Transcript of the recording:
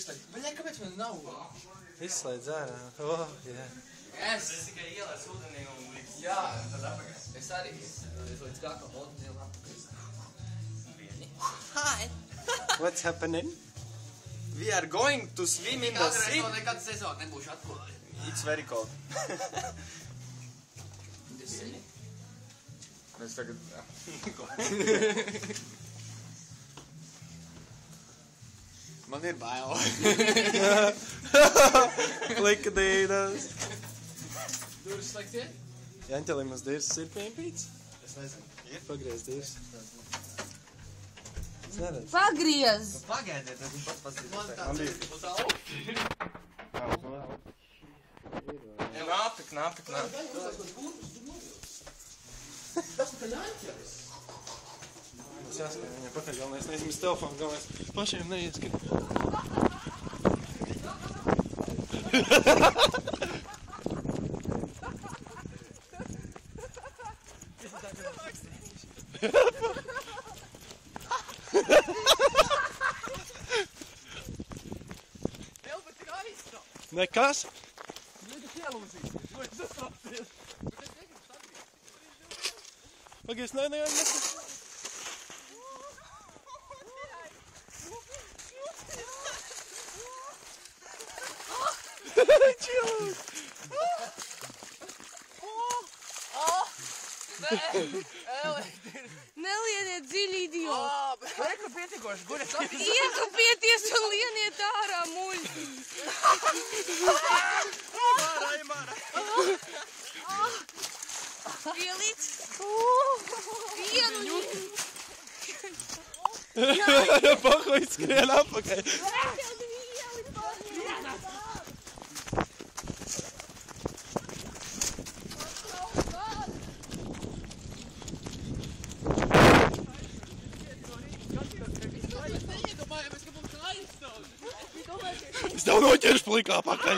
izslēgt. Baļai, kāpēc man nav? Izslēdz ārā. Oh, jā. Es tikai ielēs ūdenī un liks. Jā, tad apakaļ. Es arī. Es līdz kakam ūdenī un apakaļ. Hi! What's happening? We are going to swim in the sea. Nekad sezonu nebūšu atklāju. It's very cold. Mēs tagad... Man ir bail. Likadīnas. Duris slēgtie? Jaņķelim uz dirsas ir piempīts? Es nezinu. Ir? Pagriez dirsas. Es neredzu. Pagriez! Pagaidiet, es pats paskatīšu. Man tāds uz augstu. Knapi. Tas tā jāņķeris. Mums jāskat viņam pakaļ, galvenais neizmest telefonu, galvenais pašiem neieskat. Nekas? Pagaidzi, nē. Nelieniet dziļi, idioti! Reku pietikoši, guļas Iekupieties un lieniet ārā muļķi! Mārā! Pielic! Vienu! Pahuj skrien apakaļ. Es tev noķeršu plikā pakaļ.